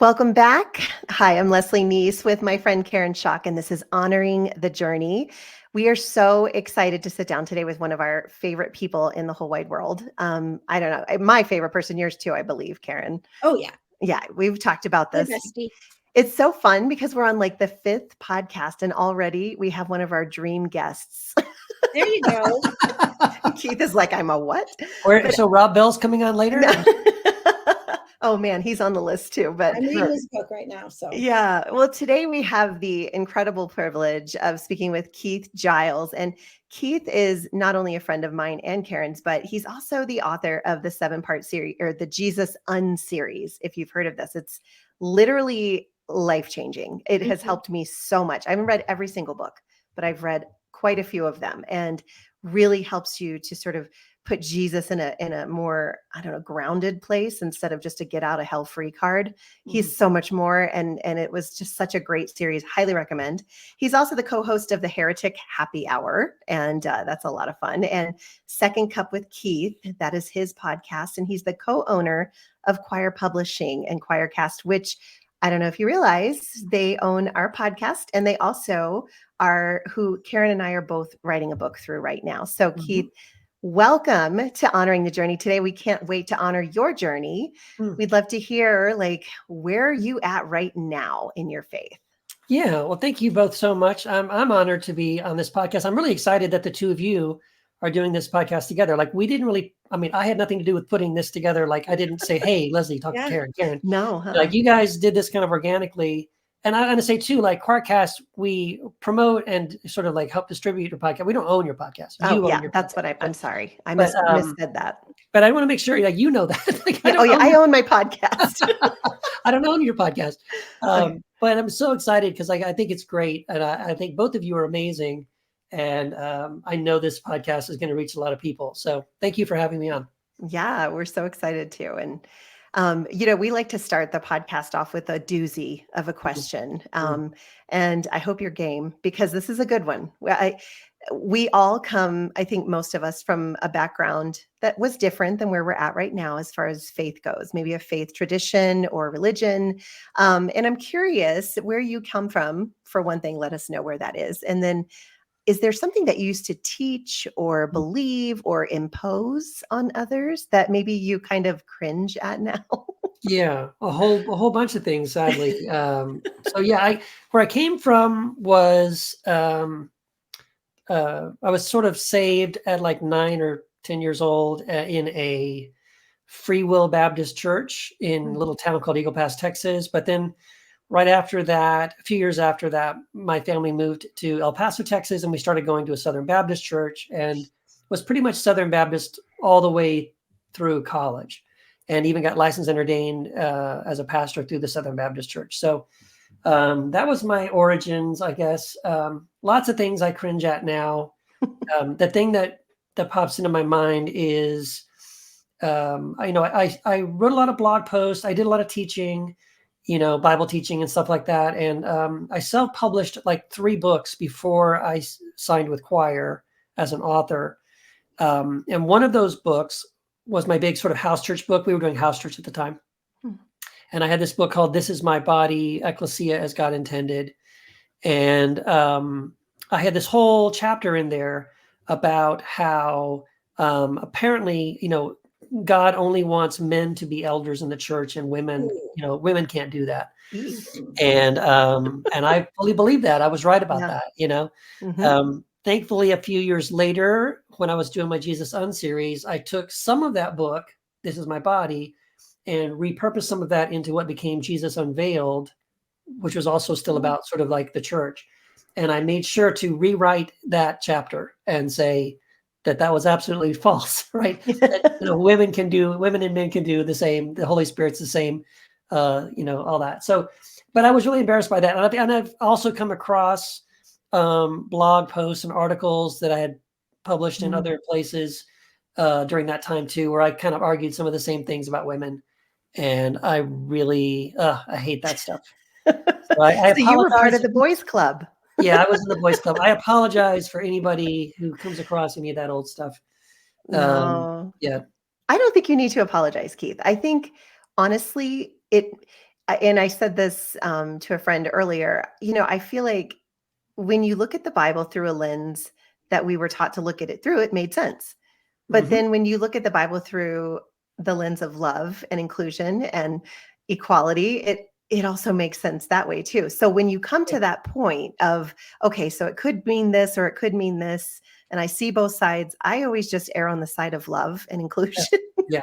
Welcome back. Hi, I'm Leslie Neese with my friend Karen Schock, and this is Honoring the Journey. We are so excited to sit down today with one of our favorite people in the whole wide world. I don't know, my favorite person, yours too, I believe, Karen. Oh, yeah. Yeah, we've talked about Hi, this. bestie. It's so fun because we're on like the 5th podcast, and already we have one of our dream guests. There you go. Keith is like, I'm a what? So Rob Bell's coming on later? No. Oh man, he's on the list too. But I'm reading his book right now. So yeah, well, today we have the incredible privilege of speaking with Keith Giles. And Keith is not only a friend of mine and Karen's, but he's also the author of the 7-part series, or the Jesus series. If you've heard of this, it's literally life-changing. It has helped me so much. I haven't read every single book, but I've read quite a few of them, and really helps you to sort of put Jesus in a more, I don't know, grounded place instead of just a get out of hell free card. He's so much more. And it was just such a great series. Highly recommend. He's also the co-host of the Heretic Happy Hour. And that's a lot of fun. And Second Cup with Keith, that is his podcast. And he's the co-owner of Quoir Publishing and Quoircast, which I don't know if you realize they own our podcast, and they also are who Karen and I are both writing a book through right now. So Keith, welcome to Honoring the Journey today. We can't wait to honor your journey. We'd love to hear, like, where are you at right now in your faith? Yeah, well, thank you both so much. I'm honored to be on this podcast. I'm really excited that the two of you are doing this podcast together. Like, we didn't really, I had nothing to do with putting this together. Like, I didn't say, hey, Leslie, talk to Karen. Karen. No. Like, you guys did this kind of organically. And I'm going to say too, like Quoircast, we promote and sort of like help distribute your podcast. We don't own your podcast. You own your that's podcast. I'm sorry. I missaid that. But I want to make sure like you know that. Like, I own my podcast. I don't own your podcast. But I'm so excited because I think it's great. And I think both of you are amazing. And I know this podcast is going to reach a lot of people. So thank you for having me on. Yeah, we're so excited too. And we like to start the podcast off with a doozy of a question. And I hope you're game, because this is a good one. We all come, I think most of us, from a background that was different than where we're at right now as far as faith goes, maybe a faith tradition or religion. And I'm curious where you come from. For one thing, let us know where that is. And then, is there something that you used to teach or believe or impose on others that maybe you kind of cringe at now? Yeah, a whole bunch of things, sadly. Where I came from was I was sort of saved at like 9 or 10 years old in a Free Will Baptist church in a little town called Eagle Pass, Texas. But then right after that, a few years after that, my family moved to El Paso, Texas, and we started going to a Southern Baptist church, and was pretty much Southern Baptist all the way through college, and even got licensed and ordained as a pastor through the Southern Baptist church. So that was my origins, I guess. Lots of things I cringe at now. The thing that pops into my mind is, I wrote a lot of blog posts. I did a lot of teaching, Bible teaching and stuff like that. And I self-published like 3 books before I signed with Quoir as an author. And one of those books was my big sort of house church book. We were doing house church at the time. And I had this book called This Is My Body, Ecclesia as God Intended. And I had this whole chapter in there about how apparently, God only wants men to be elders in the church, and women, women can't do that. And I fully believe that. I was right about that, Thankfully, a few years later, when I was doing my Jesus series, I took some of that book, This Is My Body, and repurposed some of that into what became Jesus Unveiled, which was also still about sort of like the church. And I made sure to rewrite that chapter and say that was absolutely false, right? That, women and men can do the same. The Holy Spirit's the same, all that. So, but I was really embarrassed by that. And I've also come across blog posts and articles that I had published in other places during that time too, where I kind of argued some of the same things about women. And I really, I hate that stuff. So you were part of the boys club. Yeah, I was in the boys club. I apologize for anybody who comes across any of that old stuff. No. Yeah. I don't think you need to apologize, Keith. I think honestly, and I said this to a friend earlier, I feel like when you look at the Bible through a lens that we were taught to look at it through, it made sense. But Mhm. then when you look at the Bible through the lens of love and inclusion and equality, it also makes sense that way too. So when you come to that point of, okay, so it could mean this or it could mean this, and I see both sides, I always just err on the side of love and inclusion. Yeah.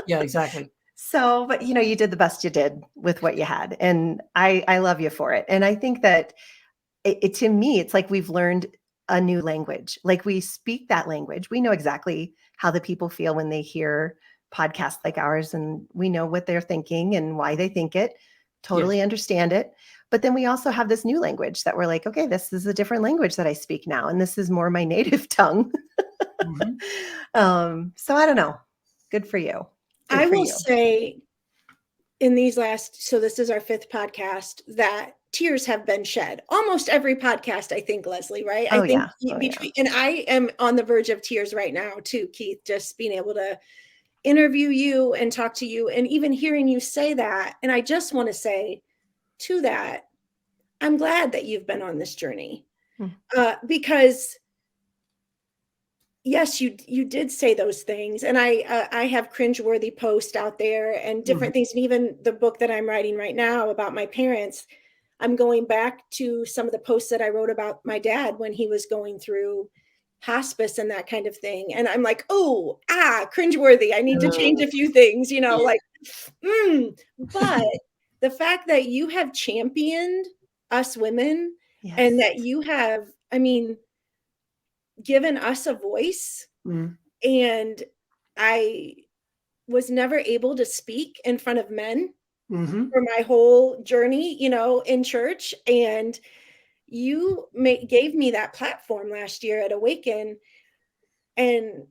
Yeah, exactly. So, but you did the best you did with what you had. And I love you for it. And I think that to me, it's like we've learned a new language. Like we speak that language. We know exactly how the people feel when they hear podcasts like ours, and we know what they're thinking and why they think it. Yes. Totally understand it. But then we also have this new language that we're like, okay, this is a different language that I speak now, and this is more my native tongue. Mhm. So I don't know. Good for you. Good I for will you. say so this is our 5th podcast, that tears have been shed. Almost every podcast, I think, Leslie, right? Oh I think yeah. Oh yeah. and I am on the verge of tears right now too, Keith, just being able to interview you and talk to you and even hearing you say that. And I just want to say to that, I'm glad that you've been on this journey, because yes, you did say those things, and I have cringeworthy posts out there and different Mhm. things, and even the book that I'm writing right now about my parents, I'm going back to some of the posts that I wrote about my dad when he was going through hospice and that kind of thing, and I'm like, oh, cringeworthy. I need to change a few things, Yeah. like, but the fact that you have championed us women and Yes. that you have, I mean, given us a voice. Mhm. And I was never able to speak in front of men Mhm. for my whole journey, in church. And you gave me that platform last year at Awaken. And,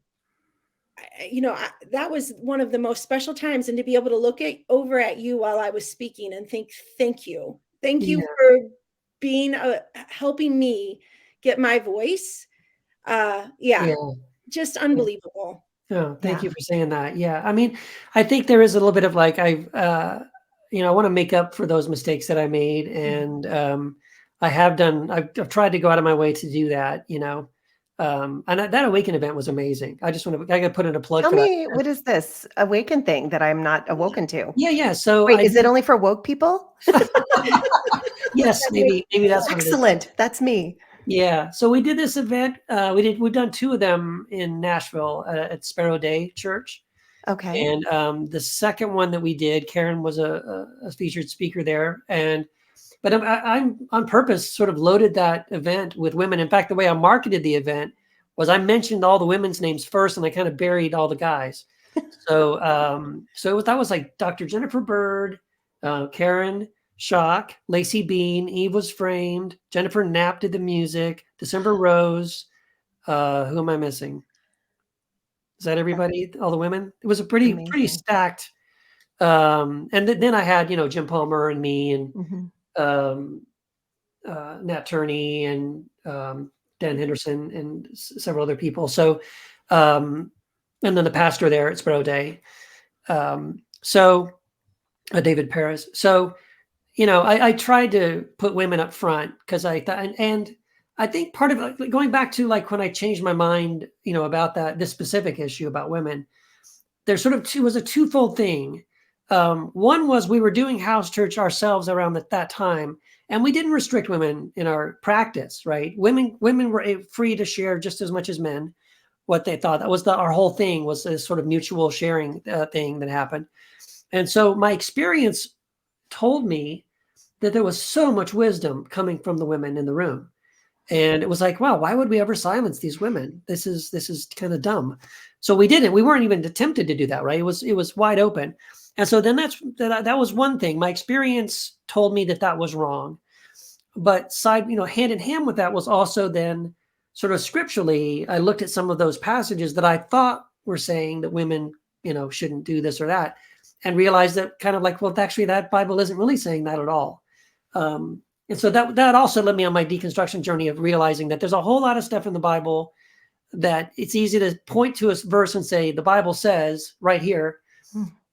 that was one of the most special times. And to be able to look over at you while I was speaking and think, thank you. Thank you Yeah. for being, helping me get my voice. Yeah, Yeah. just unbelievable. Oh, thank Yeah. you for saying that. Yeah. I mean, I think there is a little bit of like, I want to make up for those mistakes that I made. And I've tried to go out of my way to do that, and that Awaken event was amazing. I got to put in a plug Tell for that. me, what is this awaken thing that I'm not awoken to? Yeah. Yeah. So Wait, I is it did, only for woke people? yes, maybe that's what it is. Excellent. That's me. Yeah. So we did this event. We've done 2 of them in Nashville at Sparrow Day Church. Okay. And the second one that we did, Karen was a featured speaker there. But I'm on purpose sort of loaded that event with women. In fact, the way I marketed the event was I mentioned all the women's names first, and I kind of buried all the guys. So that was like Dr. Jennifer Bird, Karen Schock, Lacey Bean, Eve Was Framed, Jennifer Knapp did the music, December Rose. Who am I missing? Is that everybody? All the women? It was a pretty Amazing. stacked. And then I had Jim Palmer and me and Hmm. um, Nat Turney and Dan Henderson and several other people. So, and then the pastor there at Sparrow Day. So David Paris. So, I tried to put women up front because I thought, and I think part of it, like, going back to like when I changed my mind, about this specific issue about women, there's sort of was a twofold thing. One was we were doing house church ourselves around that time, and we didn't restrict women in our practice, right? Women were free to share just as much as men what they thought. That was our whole thing, was this sort of mutual sharing thing that happened. And so my experience told me that there was so much wisdom coming from the women in the room. And it was like, wow, why would we ever silence these women? This is kind of dumb. So we didn't. We weren't even attempted to do that, right? It was wide open. And so then that was one thing. My experience told me that was wrong. But hand in hand with that was also then sort of scripturally, I looked at some of those passages that I thought were saying that women, shouldn't do this or that, and realized that kind of like, well, actually that Bible isn't really saying that at all. And so that also led me on my deconstruction journey of realizing that there's a whole lot of stuff in the Bible that it's easy to point to a verse and say, the Bible says right here.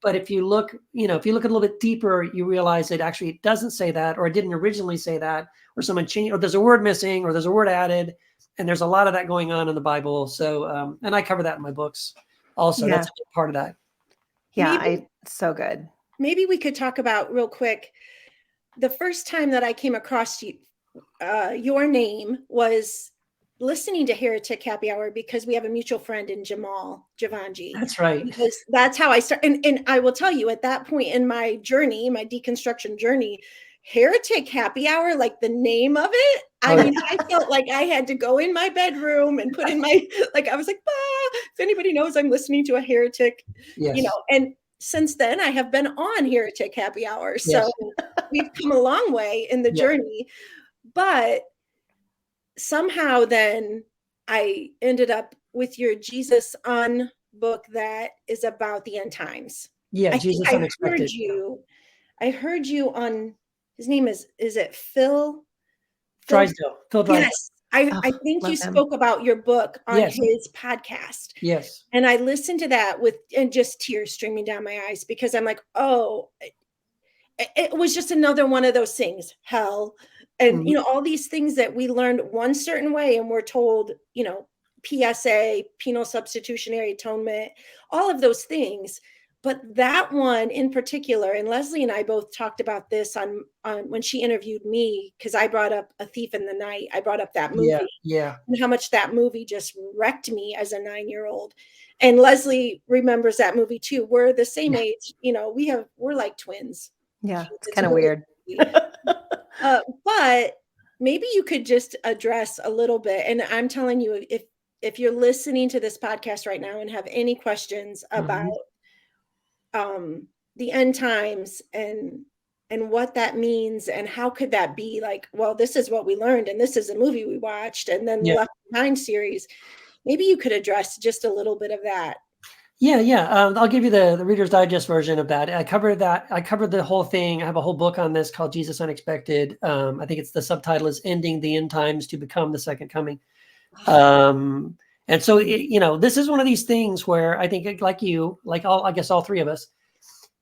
But if you look, if you look a little bit deeper, you realize that actually it doesn't say that, or it didn't originally say that, or someone changed, or there's a word missing, or there's a word added. And there's a lot of that going on in the Bible. So, and I cover that in my books also. Yeah. That's a big part of that. Yeah, so good. Maybe we could talk about real quick. The first time that I came across your name was listening to Heretic Happy Hour, because we have a mutual friend in Jamal Javanji. That's right. Because that's how I started. And I will tell you, at that point in my journey, my deconstruction journey, Heretic Happy Hour, like the name of it, I mean, I felt like I had to go in my bedroom and put in my, like, I was like, if anybody knows I'm listening to a heretic, Yes. And since then I have been on Heretic Happy Hour. So we've come a long way in the journey, but somehow then I ended up with your Jesus On book that is about the end times. Yeah, Jesus Unexpected. I heard you on, his name is it Phil? Drysdale. Phil Drysdale. Yes. I think you spoke about your book on his podcast. Yes. And I listened to that and just tears streaming down my eyes, because I'm like, it was just another one of those things, hell. And, all these things that we learned one certain way and we're told, PSA, penal substitutionary atonement, all of those things. But that one in particular, and Leslie and I both talked about this on when she interviewed me, because I brought up A Thief in the Night. I brought up that movie. Yeah. And how much that movie just wrecked me as a 9-year-old. And Leslie remembers that movie too. We're the same age, we're like twins. Yeah, it's kind of weird. But maybe you could just address a little bit. And I'm telling you, if you're listening to this podcast right now and have any questions about the end times and what that means and how could that be, like, well, this is what we learned and this is a movie we watched, and then the Left Behind series, maybe you could address just a little bit of that. I'll give you the Reader's Digest version of that. I covered the whole thing. I have a whole book on this called Jesus Unexpected. I think the subtitle is Ending the End Times to Become the Second Coming. And so, this is one of these things where I think, like you, like I guess all three of us,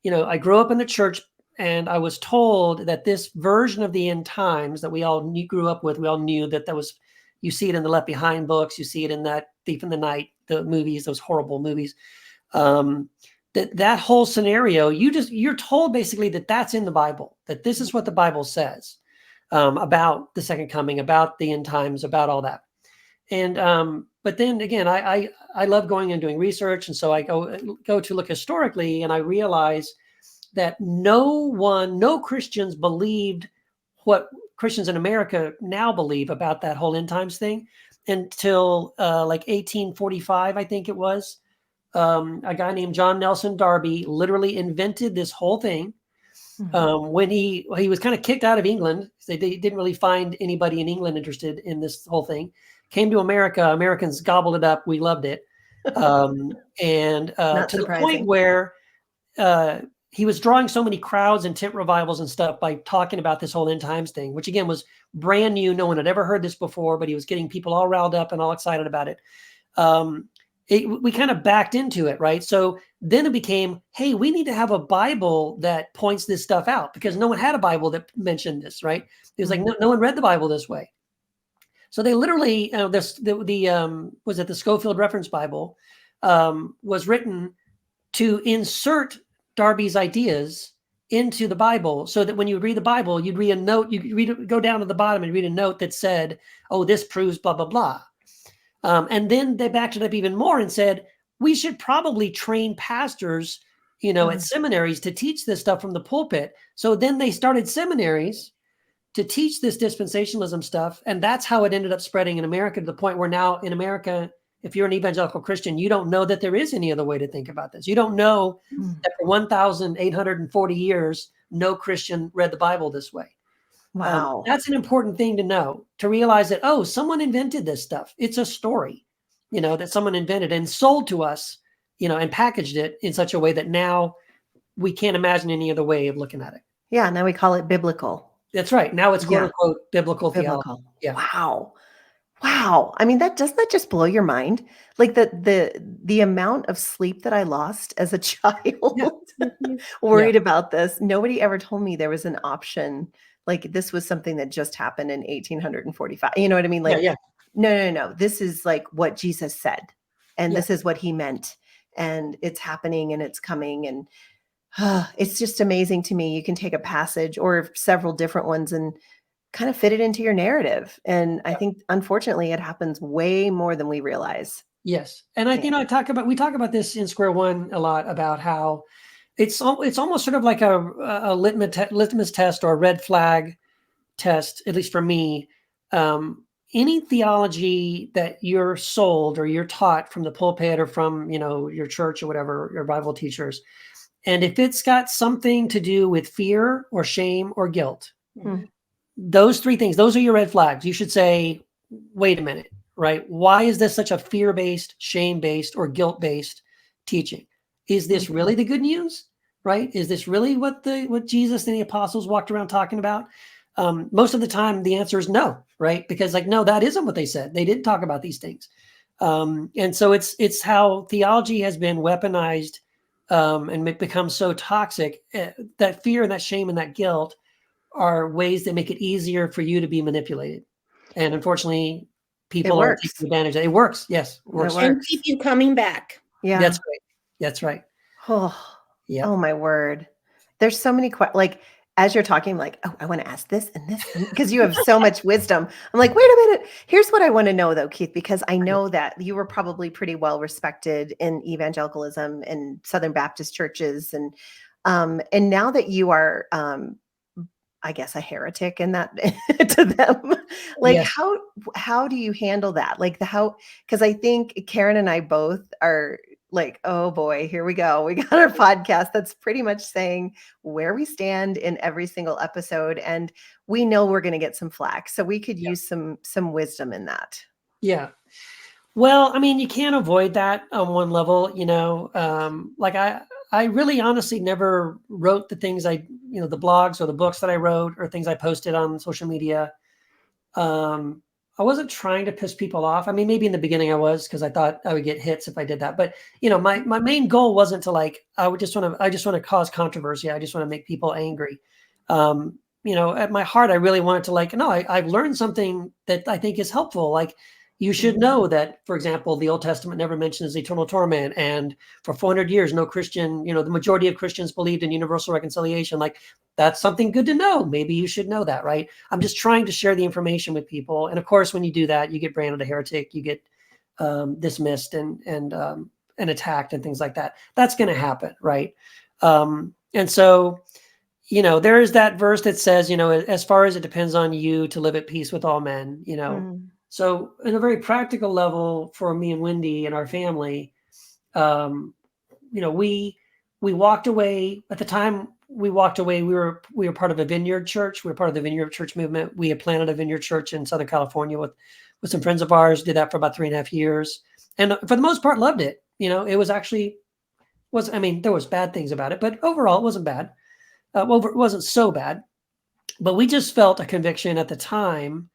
I grew up in the church, and I was told that this version of the end times that we all grew up with, we all knew that was, you see it in the Left Behind books, you see it in that Thief in the Night, the movies, those horrible movies. That whole scenario, you're told basically that that's in the Bible, that this is what the Bible says about the second coming, about the end times, about all that. And but then again, I love going and doing research, and so I go to look historically, and I realize that no Christians believed what Christians in America now believe about that whole end times thing until like 1845, I think it was. A guy named John Nelson Darby literally invented this whole thing. When he was kind of kicked out of England. They didn't really find anybody in England interested in this whole thing. Came to America. Americans gobbled it up. We loved it. And to the point where he was drawing so many crowds and tent revivals and stuff by talking about this whole end times thing, which again was brand new. No one had ever heard this before, but he was getting people all riled up and all excited about it. We kind of backed into it, right? So then it became, hey, we need to have a Bible that points this stuff out, because no one had a Bible that mentioned this, right? It was like, no one read the Bible this way. So they literally, was it the Schofield Reference Bible, was written to insert Darby's ideas into the Bible, so that when you read the Bible, you'd read a note, go down to the bottom and read a note that said, oh, this proves blah, blah, blah. And then they backed it up even more and said, we should probably train pastors, at seminaries to teach this stuff from the pulpit. So then they started seminaries to teach this dispensationalism stuff. And that's how it ended up spreading in America, to the point where now in America, if you're an evangelical Christian, you don't know that there is any other way to think about this. You don't know that for 1,840 years, no Christian read the Bible this way. Wow. That's an important thing to know, to realize that, oh, someone invented this stuff. It's a story, that someone invented and sold to us, and packaged it in such a way that now we can't imagine any other way of looking at it. Yeah. Now we call it biblical. That's right. Now it's quote unquote biblical theology. Yeah. Wow. Wow. I mean, doesn't that just blow your mind? Like the amount of sleep that I lost as a child Mhm. Yeah. worried about this. Nobody ever told me there was an option. Like this was something that just happened in 1845. You know what I mean? Yeah. Like, Yeah. no. This is like what Jesus said. And Yeah. this is what he meant. And it's happening and it's coming. And it's just amazing to me. You can take a passage or several different ones and kind of fit it into your narrative. And I think unfortunately it happens way more than we realize. Yes. And Yeah. we talk about this in Square One a lot about how it's almost sort of like a litmus test or a red flag test, at least for me. Any theology that you're sold or you're taught from the pulpit or from, your church or whatever, your Bible teachers, and if it's got something to do with fear or shame or guilt, Mm. those three things, those are your red flags. You should say, wait a minute, right? Why is this such a fear-based, shame-based, or guilt-based teaching? Is this really the good news, right? Is this really what Jesus and the apostles walked around talking about? Most of the time, the answer is no, right? Because no, that isn't what they said. They didn't talk about these things. And so it's how theology has been weaponized and it becomes so toxic. That fear and that shame and that guilt are ways that make it easier for you to be manipulated. And unfortunately, people are works. taking advantage of it. It works. Yes. It It works. And works. keep you coming back. Yeah. That's right. That's right. Oh, Yeah. oh my word. There's so many like as you're talking, I'm like, oh, I want to ask this and this because you have so much wisdom. I'm like, wait a minute. Here's what I want to know though, Keith, because I know that you were probably pretty well respected in evangelicalism and Southern Baptist churches. And now that you are I guess a heretic in that to them. Like Yes. how do you handle that? Like because I think Karen and I both are like, oh boy, here we go. We got our podcast that's pretty much saying where we stand in every single episode. And we know we're going to get some flack. So we could use some wisdom in that. Yeah. Well, I mean, you can't avoid that on one level, like I really honestly never wrote the things the blogs or the books that I wrote or things I posted on social media. I wasn't trying to piss people off. I mean, maybe in the beginning I was, because I thought I would get hits if I did that. But my main goal wasn't to I just want to cause controversy. I just want to make people angry. At my heart, I really wanted to no, I've learned something that I think is helpful. Like, you should know that, for example, the Old Testament never mentions eternal torment. And for 400 years, no Christian, the majority of Christians believed in universal reconciliation. Like, that's something good to know. Maybe you should know that, right? I'm just trying to share the information with people. And of course, when you do that, you get branded a heretic, you get dismissed and attacked and things like that. That's going to happen, right? And so, there is that verse that says, as far as it depends on you to live at peace with all men, So in a very practical level for me and Wendy and our family, we walked away. At the time we walked away, we were part of a vineyard church. We were part of the vineyard church movement. We had planted a vineyard church in Southern California with some friends of ours, did that for about 3.5 years. And for the most part, loved it. It was actually, there was bad things about it, but overall it wasn't bad. It wasn't so bad, but we just felt a conviction at the time.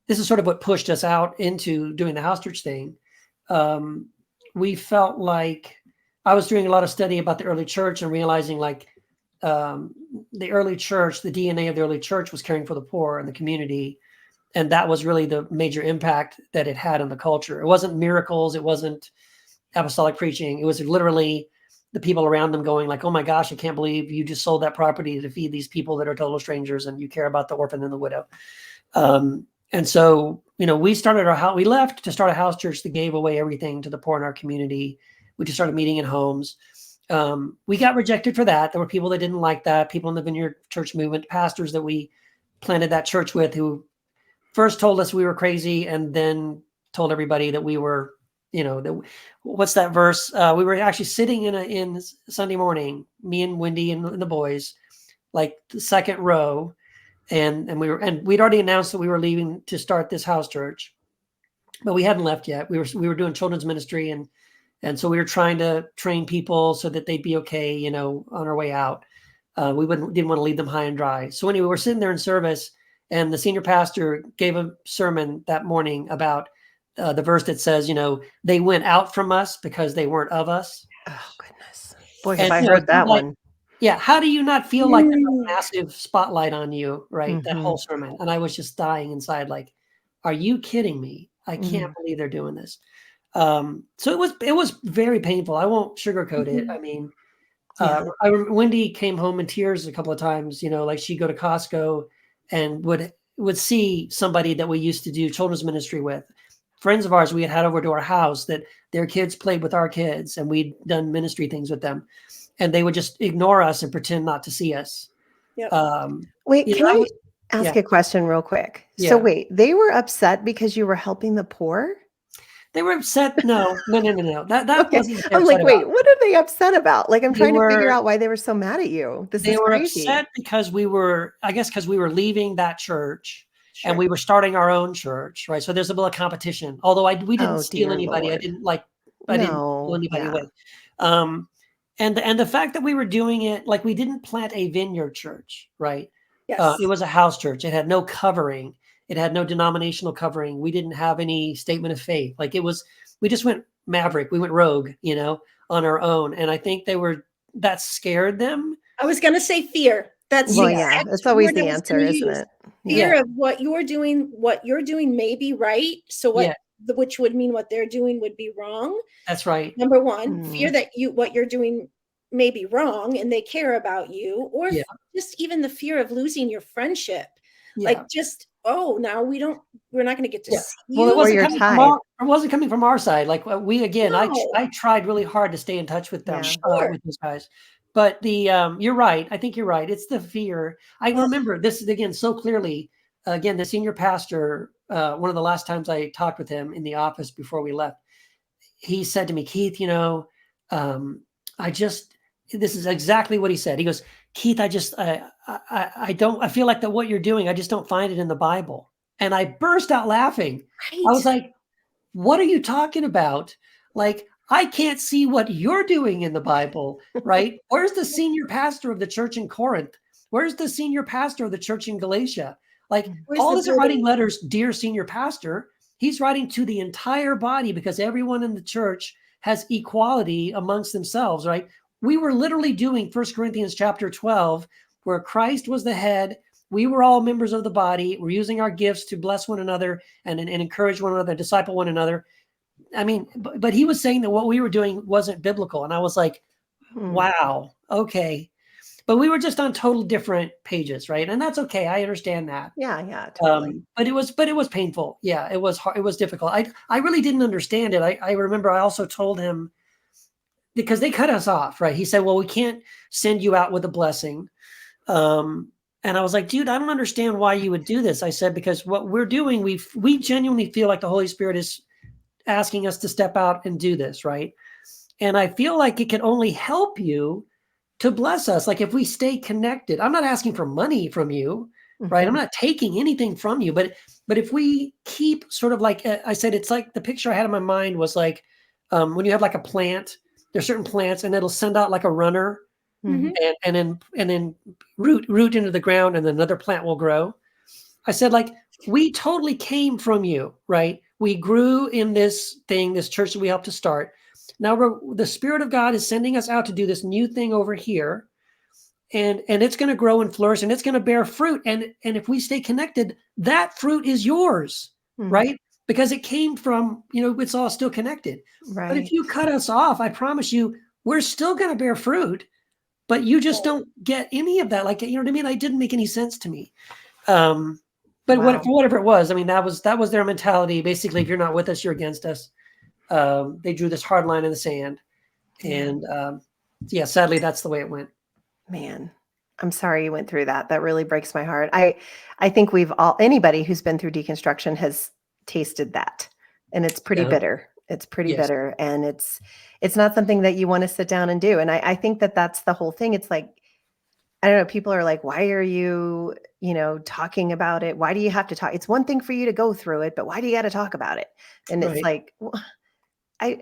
This is sort of what pushed us out into doing the house church thing. We felt like I was doing a lot of study about the early church and realizing the early church, the DNA of the early church was caring for the poor in the community. And that was really the major impact that it had on the culture. It wasn't miracles. It wasn't apostolic preaching. It was literally the people around them going like, oh my gosh, I can't believe you just sold that property to feed these people that are total strangers and you care about the orphan and the widow. And so, we started we left to start a house church that gave away everything to the poor in our community. We just started meeting in homes. We got rejected for that. There were people that didn't like that, people in the Vineyard Church movement, pastors that we planted that church with, who first told us we were crazy and then told everybody that we were, what's that verse? We were actually sitting in Sunday morning, me and Wendy and the boys, like the second row. And we'd already announced that we were leaving to start this house church, but we hadn't left yet. We were doing children's ministry. And so we were trying to train people so that they'd be okay, on our way out. We didn't want to leave them high and dry. So anyway, we're sitting there in service And the senior pastor gave a sermon that morning about the verse that says, they went out from us because they weren't of us. Oh, goodness. Boy, And, have I heard that like, one. yeah. How do you not feel like there's Mm. a massive spotlight on you, right? That whole sermon. And I was just dying inside, like, are you kidding me? I can't believe they're doing this. So it was very painful. I won't sugarcoat it. I mean, Wendy came home in tears a couple of times, like she'd go to Costco and would see somebody that we used to do children's ministry with, friends of ours we had over to our house that their kids played with our kids and we'd done ministry things with them, and they would just ignore us and pretend not to see us. Yep. Wait, can I ask a question real quick? So wait, they were upset because you were helping the poor? They were upset. No. That Okay. wasn't what they I'm were like, upset wait, about. what are they upset about? Like, I'm They trying to figure were- out why they were so mad at you. This They is were crazy. upset because we were leaving that church. Sure. And we were starting our own church, right? So there's a little competition. Although we didn't steal dear anybody. Lord. I didn't pull anybody away. And the fact that we were doing it, like, we didn't plant a vineyard church, right? Yes. It was a house church. It had no covering. It had no denominational covering. We didn't have any statement of faith. Like, we just went maverick. We went rogue, on our own. And I think that scared them. I was going to say fear. That's that's always the answer, isn't it? Fear of what you're doing may be right. So which would mean what they're doing would be wrong. That's right. Number one, fear that what you're doing may be wrong and they care about you, or just even the fear of losing your friendship. Like, just, now we're not going to get to see you. Well, it wasn't coming from our side. Like, I tried really hard to stay in touch with them, with these guys. But you're right. I think you're right. It's the fear. I remember this again so clearly. Again, the senior pastor, one of the last times I talked with him in the office before we left, he said to me, Keith, this is exactly what he said. He goes, Keith, I feel like that what you're doing, I just don't find it in the Bible. And I burst out laughing. Right. I was like, what are you talking about? Like, I can't see what you're doing in the Bible, right? Where's the senior pastor of the church in Corinth? Where's the senior pastor of the church in Galatia? Like, Paul isn't writing letters, dear senior pastor. He's writing to the entire body because everyone in the church has equality amongst themselves, right? We were literally doing 1 Corinthians chapter 12, where Christ was the head. We were all members of the body. We're using our gifts to bless one another and encourage one another, disciple one another. I mean, but he was saying that what we were doing wasn't biblical. And I was like, wow, okay. But we were just on totally different pages, right? And that's okay. I understand that. Yeah, totally. But it was painful. Yeah, it was hard. It was difficult. I really didn't understand it. I remember I also told him, because they cut us off, right? He said, well, we can't send you out with a blessing. And I was like, dude, I don't understand why you would do this. I said, because what we're doing, we genuinely feel like the Holy Spirit is asking us to step out and do this, right? And I feel like it can only help you to bless us. Like, if we stay connected, I'm not asking for money from you, right? I'm not taking anything from you, but if we keep sort of like, I said, it's like the picture I had in my mind was like, when you have like a plant, there's certain plants and it'll send out like a runner and then root into the ground and then another plant will grow. I said, like, we totally came from you, right? We grew in this church that we helped to start. Now the Spirit of God is sending us out to do this new thing over here. And it's going to grow and flourish and it's going to bear fruit. And if we stay connected, that fruit is yours, right? Because it came from, it's all still connected. Right. But if you cut us off, I promise you, we're still going to bear fruit, but you just don't get any of that. Like, you know what I mean? It didn't make any sense to me. But whatever it was, I mean, that was their mentality. Basically, if you're not with us, you're against us. They drew this hard line in the sand. And sadly, that's the way it went. Man, I'm sorry you went through that. That really breaks my heart. I think anybody who's been through deconstruction has tasted that, and it's pretty bitter. It's pretty bitter, and it's not something that you want to sit down and do. And I think that that's the whole thing. It's like, I don't know, people are like, why are you, talking about it? Why do you have to talk? It's one thing for you to go through it, but why do you got to talk about it? And it's like, well, I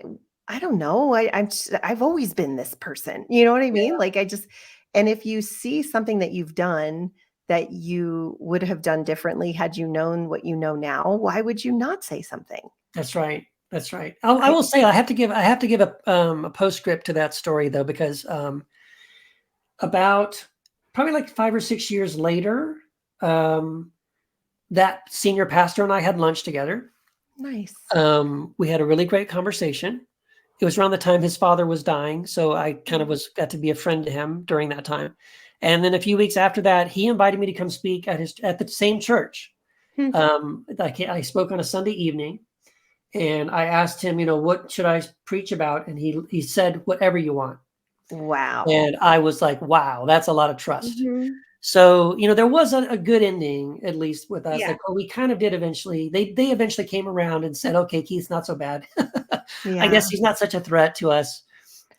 don't know. I've always been this person. You know what I mean? Like, and if you see something that you've done that you would have done differently had you known what you know now, why would you not say something? That's right. That's right. I will say I have to give a postscript to that story though, because about probably like 5 or 6 years later, that senior pastor and I had lunch together. Nice. We had a really great conversation. It was around the time his father was dying, so I kind of got to be a friend to him during that time. And then a few weeks after that, he invited me to come speak at the same church. I spoke on a Sunday evening, and I asked him, what should I preach about? And he said, whatever you want. Wow. And I was like, wow, that's a lot of trust. Mhm. So, there was a good ending, at least with us. Yeah. Like, we kind of did eventually. They eventually came around and said, okay, Keith's not so bad. Yeah. I guess he's not such a threat to us.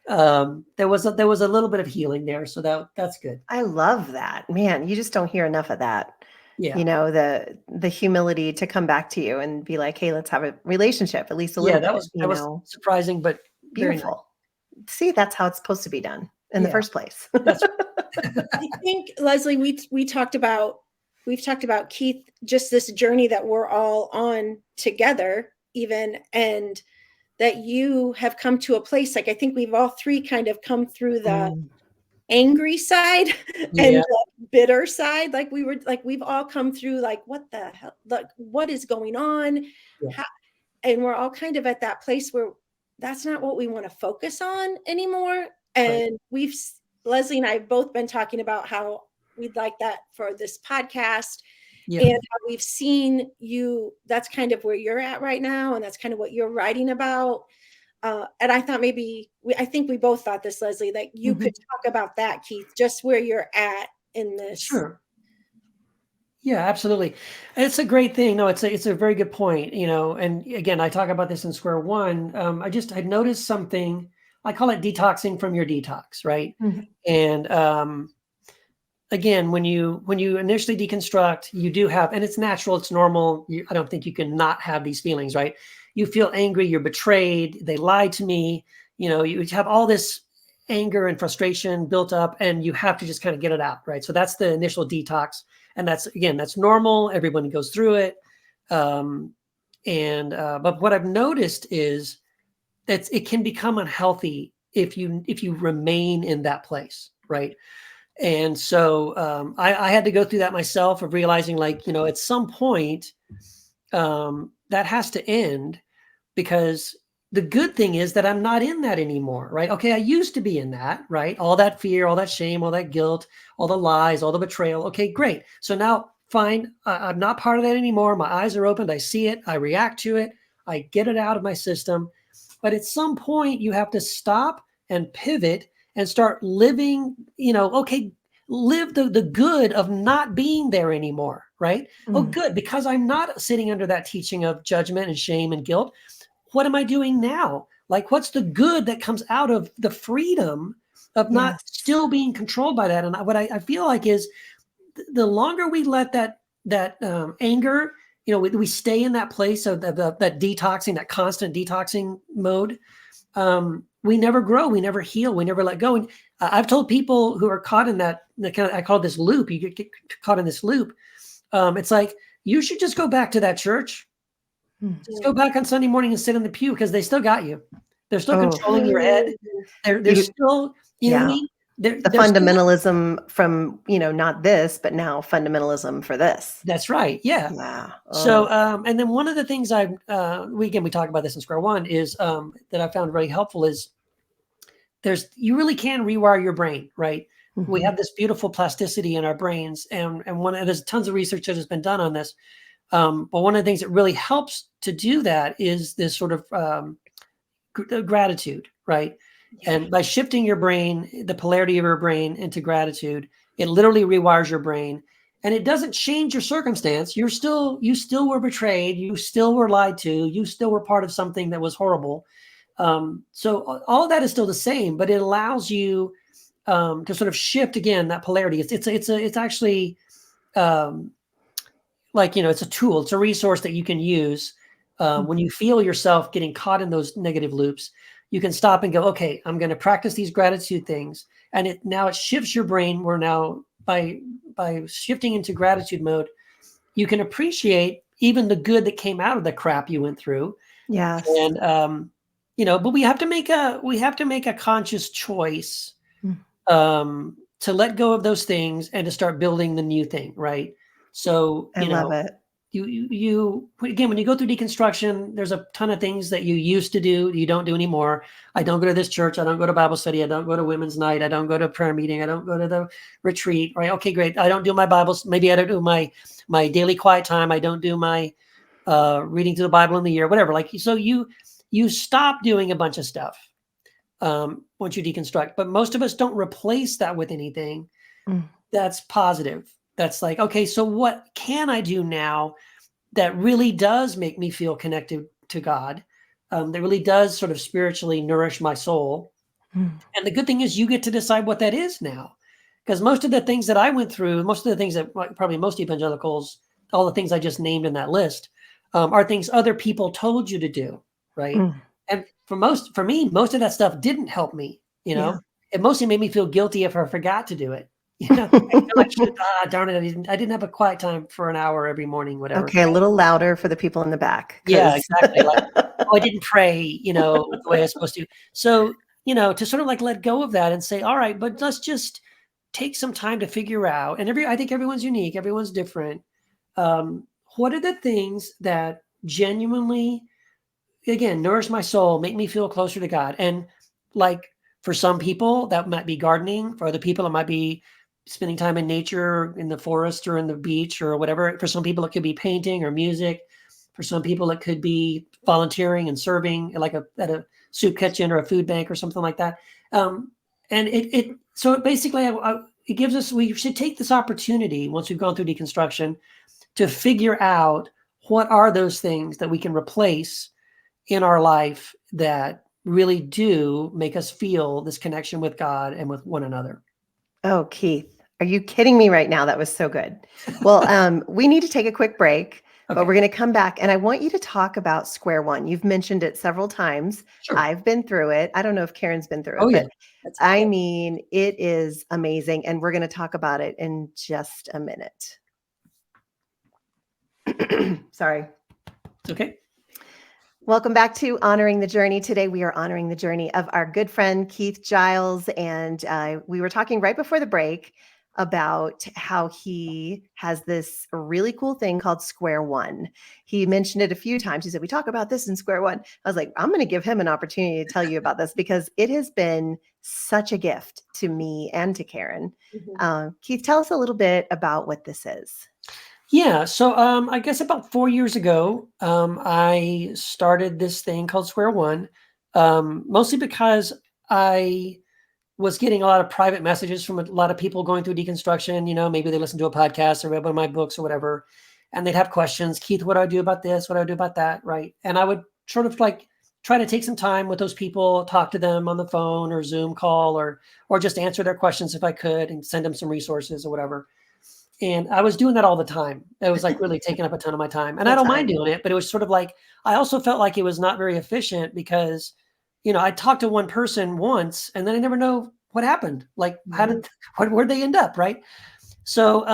There was a little bit of healing there. So that's good. I love that. Man, you just don't hear enough of that. Yeah. The humility to come back to you and be like, hey, let's have a relationship, at least a little that bit, was surprising, but beautiful. See, that's how it's supposed to be done in the first place. I think, Leslie, we've talked about Keith, just this journey that we're all on together, even, and that you have come to a place, like I think we've all three kind of come through the angry side and the bitter side. Like we've all come through like, what the hell, like what is going on? Yeah. And we're all kind of at that place where that's not what we want to focus on anymore. And Leslie and I have both been talking about how we'd like that for this podcast. Yeah. And how we've seen you, that's kind of where you're at right now. And that's kind of what you're writing about. And I thought I think we both thought this, Leslie, that you could talk about that, Keith, just where you're at in this. Sure. Yeah, absolutely. And it's a great thing. No, it's a very good point, and again, I talk about this in Square One. I noticed something, I call it detoxing from your detox, right? Mm-hmm. And, again, when you initially deconstruct, you do have, and it's natural, it's normal. I don't think you can not have these feelings, right? You feel angry, you're betrayed, they lied to me, you have all this anger and frustration built up, and you have to just kind of get it out, right? So that's the initial detox. And that's normal. Everyone goes through it. But what I've noticed is that it can become unhealthy if you remain in that place, right? And so I had to go through that myself, of realizing, like, at some point that has to end, because the good thing is that I'm not in that anymore, right? Okay, I used to be in that, right? All that fear, all that shame, all that guilt, all the lies, all the betrayal. Okay, great. So now, fine, I'm not part of that anymore. My eyes are opened. I see it. I react to it. I get it out of my system. But at some point, you have to stop and pivot and start living, live the good of not being there anymore, right? Oh, good, because I'm not sitting under that teaching of judgment and shame and guilt. What am I doing now? Like, what's the good that comes out of the freedom of not still being controlled by that? And what I feel like is the longer we let that anger, we stay in that place of that detoxing, that constant detoxing mode. We never grow, we never heal, we never let go. And I've told people who are caught in that kind of, I call it this loop. You get caught in this loop. It's like, you should just go back to that church. Just go back on Sunday morning and sit in the pew, because they still got you. They're still controlling your head. They're still, what I mean? The fundamentalism from, not this, but now fundamentalism for this. That's right. Yeah. Wow. So, and then one of the things we talk about this in Square One is that I found really helpful is you really can rewire your brain, right? Mm-hmm. We have this beautiful plasticity in our brains, and there's tons of research that has been done on this. But one of the things that really helps to do that is this sort of gratitude, right? And by shifting your brain, the polarity of your brain into gratitude, it literally rewires your brain. And it doesn't change your circumstance. You still were betrayed. You still were lied to. You still were part of something that was horrible. So all of that is still the same, but it allows you to sort of shift again that polarity. It's actually it's a tool. It's a resource that you can use when you feel yourself getting caught in those negative loops. You can stop and go, okay, I'm going to practice these gratitude things. And now it shifts your brain, where now by by shifting into gratitude mode, you can appreciate even the good that came out of the crap you went through. Yes. And but we have to make a conscious choice to let go of those things and to start building the new thing, right? So I love it. you again, when you go through deconstruction, there's a ton of things that you used to do you don't do anymore. I don't go to this church, I don't go to Bible study, I don't go to women's night, I don't go to prayer meeting, I don't go to the retreat, right? Okay, great. I don't do my Bibles, maybe I don't do my daily quiet time, I don't do my reading to the Bible in the year, whatever. Like, so you stop doing a bunch of stuff once you deconstruct, but most of us don't replace that with anything that's positive. That's like, okay, so what can I do now that really does make me feel connected to God, that really does sort of spiritually nourish my soul? And the good thing is you get to decide what that is now. Because most of the things that I went through, most of the things that probably most evangelicals, all the things I just named in that list, are things other people told you to do, right? And for me, most of that stuff didn't help me, Yeah. It mostly made me feel guilty if I forgot to do it. I feel like, darn it, I didn't have a quiet time for an hour every morning, whatever. Okay, a little louder for the people in the back. Yeah, exactly. Like, I didn't pray, the way I was supposed to. So, to sort of like let go of that and say, all right, but let's just take some time to figure out. And I think everyone's unique, everyone's different. What are the things that genuinely, again, nourish my soul, make me feel closer to God? And like for some people, that might be gardening. For other people, it might be spending time in nature, in the forest or in the beach or whatever. For some people, it could be painting or music. For some people, it could be volunteering and serving like at a soup kitchen or a food bank or something like that. And so basically, it gives us, we should take this opportunity once we've gone through deconstruction to figure out what are those things that we can replace in our life that really do make us feel this connection with God and with one another. Oh, Keith, are you kidding me right now? That was so good. Well, we need to take a quick break, but we're going to come back and I want you to talk about Square One. You've mentioned it several times. Sure. I've been through it. I don't know if Karen's been through it, Oh, yeah. but I mean, it is amazing. And we're going to talk about it in just a minute. Sorry. It's okay. Welcome back to Honoring the Journey. Today, we are honoring the journey of our good friend, Keith Giles. And we were talking right before the break about how he has this really cool thing called Square One. He mentioned it a few times. He said, we talk about this in Square One. I was like, I'm going to give him an opportunity to tell you about this because it has been such a gift to me and to Karen. Keith, tell us a little bit about what this is. Yeah. So I guess about 4 years ago, I started this thing called Square One, mostly because I was getting a lot of private messages from a lot of people going through deconstruction. Maybe they listen to a podcast or read one of my books or whatever, and they'd have questions. Keith, what do I do about this? What do I do about that? Right. And I would sort of like try to take some time with those people, talk to them on the phone or Zoom call or just answer their questions if I could and send them some resources or whatever. And I was doing that all the time. It was like really taking up a ton of my time. And I don't mind doing it, but it was sort of like, I also felt like it was not very efficient because, I talked to one person once and then I never know what happened. Like, where'd they end up? Right. So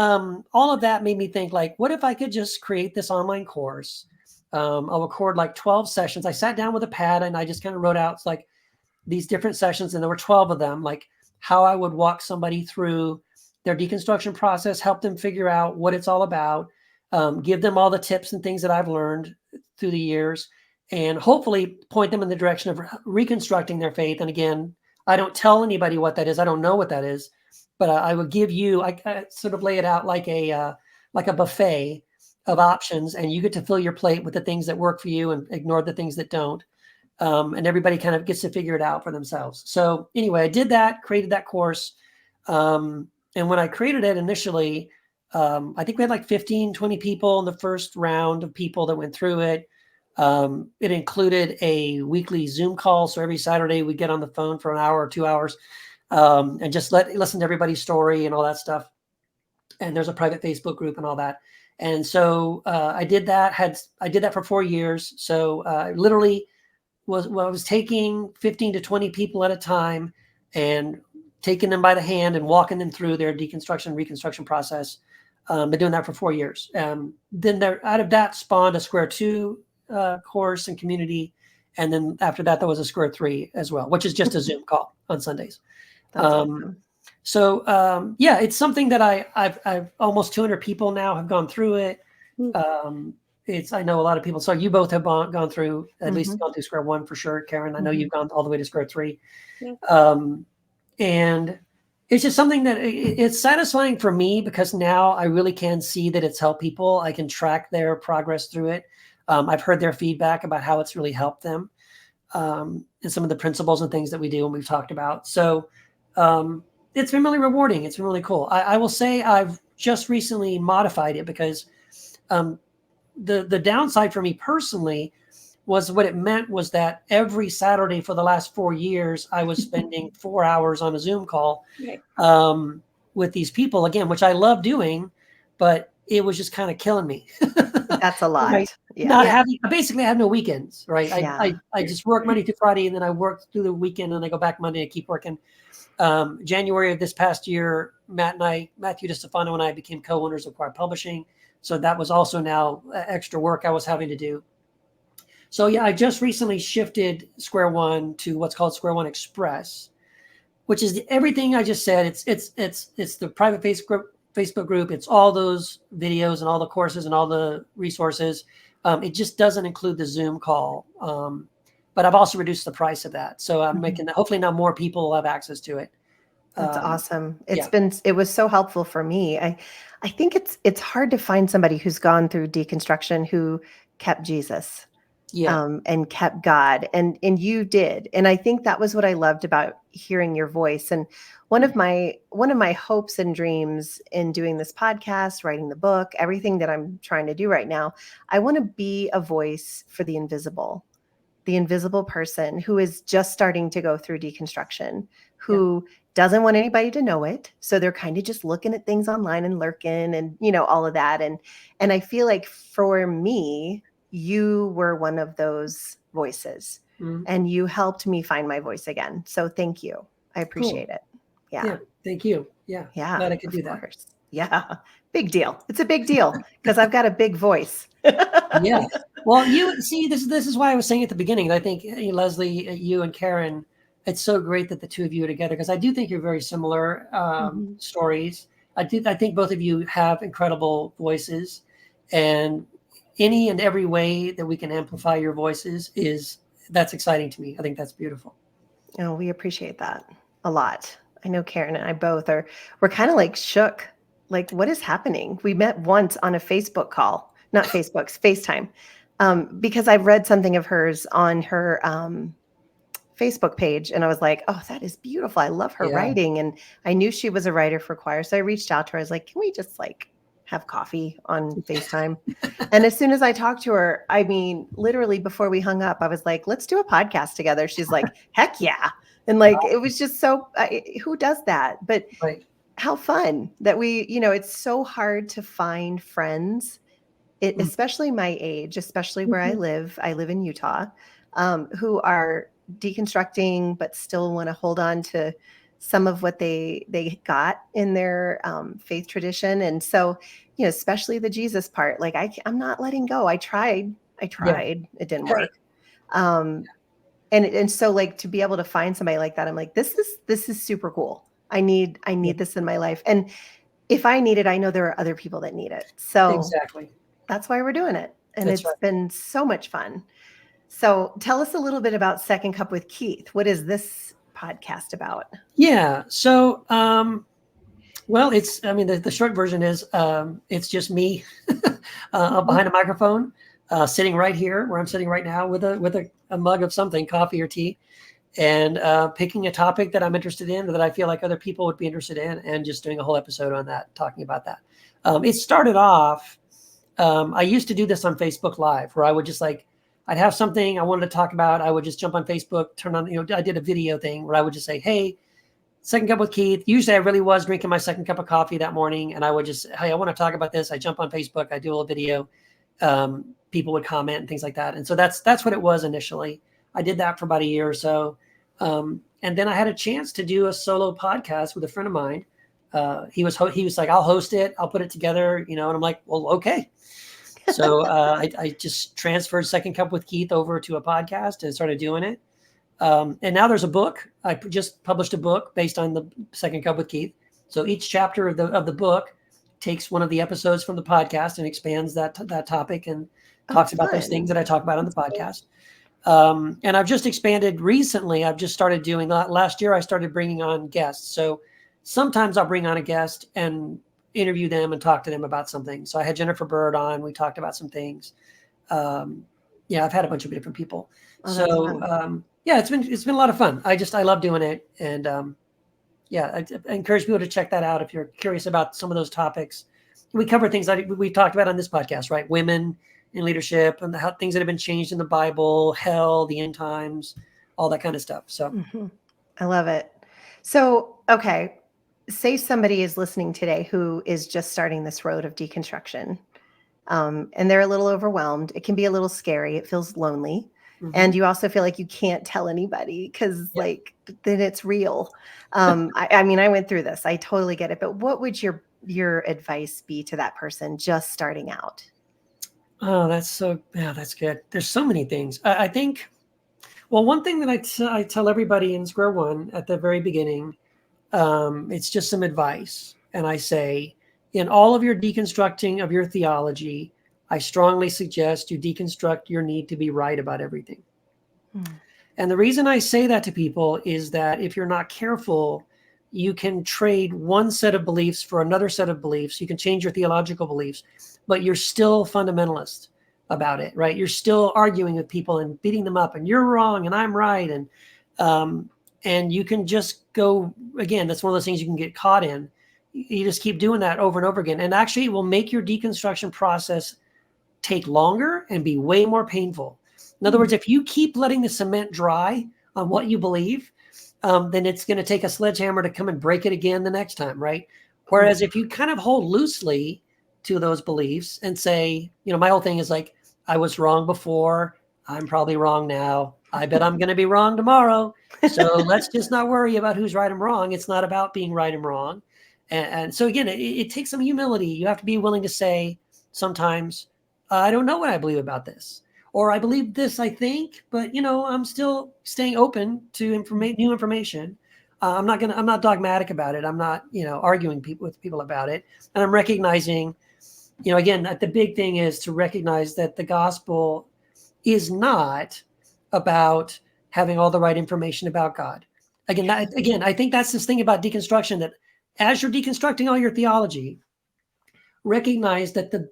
all of that made me think like, what if I could just create this online course? I'll record like 12 sessions. I sat down with a pad and I just kind of wrote out like these different sessions. And there were 12 of them, like how I would walk somebody through their deconstruction process, help them figure out what it's all about, give them all the tips and things that I've learned through the years, and hopefully point them in the direction of reconstructing their faith. And again, I don't tell anybody what that is. I don't know what that is, but I would give you, I sort of lay it out like a buffet of options, and you get to fill your plate with the things that work for you and ignore the things that don't. And everybody kind of gets to figure it out for themselves. So anyway, I did that, created that course. And when I created it initially, I think we had like 15, 20 people in the first round of people that went through it. It included a weekly Zoom call. So every Saturday we get on the phone for an hour or 2 hours and just listen to everybody's story and all that stuff. And there's a private Facebook group and all that. And so I did that. I did that for 4 years. So I literally was taking 15 to 20 people at a time and taking them by the hand and walking them through their deconstruction, reconstruction process. Been doing that for 4 years. Then out of that spawned a Square 2 course and community. And then after that, there was a Square 3 as well, which is just a Zoom call on Sundays. That's awesome. So yeah, it's something that I've almost 200 people now have gone through it. I know a lot of people. So you both have gone through, at least gone through Square 1 for sure. Karen, I know you've gone all the way to Square 3. Yeah. And it's just something that it's satisfying for me because now I really can see that it's helped people. I can track their progress through it. I've heard their feedback about how it's really helped them, and some of the principles and things that we do and we've talked about. So it's been really rewarding. It's been really cool. I will say I've just recently modified it because the downside for me personally was what it meant was that every Saturday for the last 4 years, I was spending 4 hours on a Zoom call with these people again, which I love doing, but it was just kind of killing me. That's a lot. Right? Yeah. Basically I have no weekends, right? Yeah. I just work Monday through Friday and then I work through the weekend and I go back Monday and keep working. January of this past year, Matthew DeStefano and I became co-owners of Quoir Publishing. So that was also now extra work I was having to do. So yeah, I just recently shifted Square 1 to what's called Square 1 Express, which is everything I just said. It's the private Facebook group. It's all those videos and all the courses and all the resources. It just doesn't include the Zoom call. But I've also reduced the price of that. So I'm making that. Hopefully now more people will have access to it. That's awesome. It was so helpful for me. I think it's hard to find somebody who's gone through deconstruction who kept Jesus. And kept God, and you did, and I think that was what I loved about hearing your voice. And one of my hopes and dreams in doing this podcast, writing the book, everything that I'm trying to do right now, I want to be a voice for the invisible person who is just starting to go through deconstruction, who doesn't want anybody to know it, so they're kind of just looking at things online and lurking, and all of that. And I feel like for me, you were one of those voices and you helped me find my voice again. So thank you. I appreciate it. Yeah. Thank you. Yeah. Glad I could do that. Yeah. Big deal. It's a big deal because I've got a big voice. Yeah. Well, you see, this is why I was saying at the beginning, I think Leslie, you and Karen, it's so great that the two of you are together because I do think you're very similar stories. I think both of you have incredible voices, and any and every way that we can amplify your voices that's exciting to me. I think that's beautiful. Oh, we appreciate that a lot. I know Karen and I both we're kind of like shook. Like, what is happening? We met once on a Facebook call, not Facebook's FaceTime, because I've read something of hers on her Facebook page. And I was like, oh, that is beautiful. I love her writing. And I knew she was a writer for Quoir. So I reached out to her. I was like, can we just have coffee on FaceTime? And as soon as I talked to her, I mean, literally before we hung up, I was like, let's do a podcast together. She's like, heck yeah. And it was just so, who does that? But how fun that we, it's so hard to find friends, especially my age, especially where I live in Utah, who are deconstructing, but still want to hold on to some of what they got in their faith tradition. And so, especially the Jesus part, I'm not letting go. I tried, it didn't work. And so to be able to find somebody like that, I'm like, this is super cool. I need this in my life. And if I need it, I know there are other people that need it. So exactly, that's why we're doing it. And it's been so much fun. So tell us a little bit about Second Cup with Keith. What is this podcast about? Yeah. So, well, the short version is, it's just me behind a microphone, sitting right here where I'm sitting right now with a mug of something, coffee or tea, and picking a topic that I'm interested in or that I feel like other people would be interested in, and just doing a whole episode on that, talking about that. It started off, I used to do this on Facebook Live, where I would just I'd have something I wanted to talk about. I would just jump on Facebook, turn on, I did a video thing where I would just say, hey, Second Cup with Keith. Usually I really was drinking my second cup of coffee that morning. And I would just, hey, I want to talk about this. I jump on Facebook, I do a little video. People would comment and things like that. And so that's what it was initially. I did that for about a year or so. And then I had a chance to do a solo podcast with a friend of mine. He was like, I'll host it. I'll put it together, and I'm like, well, okay. So I just transferred Second Cup with Keith over to a podcast and started doing it. And now there's a book. I just published a book based on the Second Cup with Keith. So each chapter of the book takes one of the episodes from the podcast and expands that topic and talks about those things that I talk about on the podcast. And I've just expanded recently. I've just started doing that. Last year, I started bringing on guests. So sometimes I'll bring on a guest and interview them and talk to them about something. So I had Jennifer Bird on. We talked about some things. I've had a bunch of different people. It's been a lot of fun. I love doing it. And I encourage people to check that out if you're curious about some of those topics. We cover things that we talked about on this podcast, right? Women in leadership and how things that have been changed in the Bible, hell, the end times, all that kind of stuff. So I love it. So, okay. Say somebody is listening today who is just starting this road of deconstruction, and they're a little overwhelmed. It can be a little scary. It feels lonely. Mm-hmm. And you also feel like you can't tell anybody because then it's real. I mean, I went through this. I totally get it. But what would your advice be to that person just starting out? Oh, that's good. There's so many things. I think, well, one thing that I tell everybody in Square One at the very beginning, it's just some advice. And I say, in all of your deconstructing of your theology, I strongly suggest you deconstruct your need to be right about everything. And the reason I say that to people is that if you're not careful, you can trade one set of beliefs for another set of beliefs. You can change your theological beliefs, but you're still fundamentalist about it, right? You're still arguing with people and beating them up and you're wrong and I'm right. And you can just go, again, that's one of those things you can get caught in. You just keep doing that over and over again. And actually it will make your deconstruction process take longer and be way more painful. In other words, if you keep letting the cement dry on what you believe, then it's going to take a sledgehammer to come and break it again the next time, right? Whereas if you kind of hold loosely to those beliefs and say, my whole thing is like, I was wrong before, I'm probably wrong now. I bet I'm going to be wrong tomorrow. So let's just not worry about who's right and wrong. It's not about being right and wrong. And so again, it takes some humility. You have to be willing to say sometimes, I don't know what I believe about this. Or I believe this, I think, but I'm still staying open to new information. I'm not dogmatic about it. I'm not, arguing with people about it. And I'm recognizing, again, that the big thing is to recognize that the gospel is not about having all the right information about God. Again, I think that's this thing about deconstruction, that as you're deconstructing all your theology, recognize that the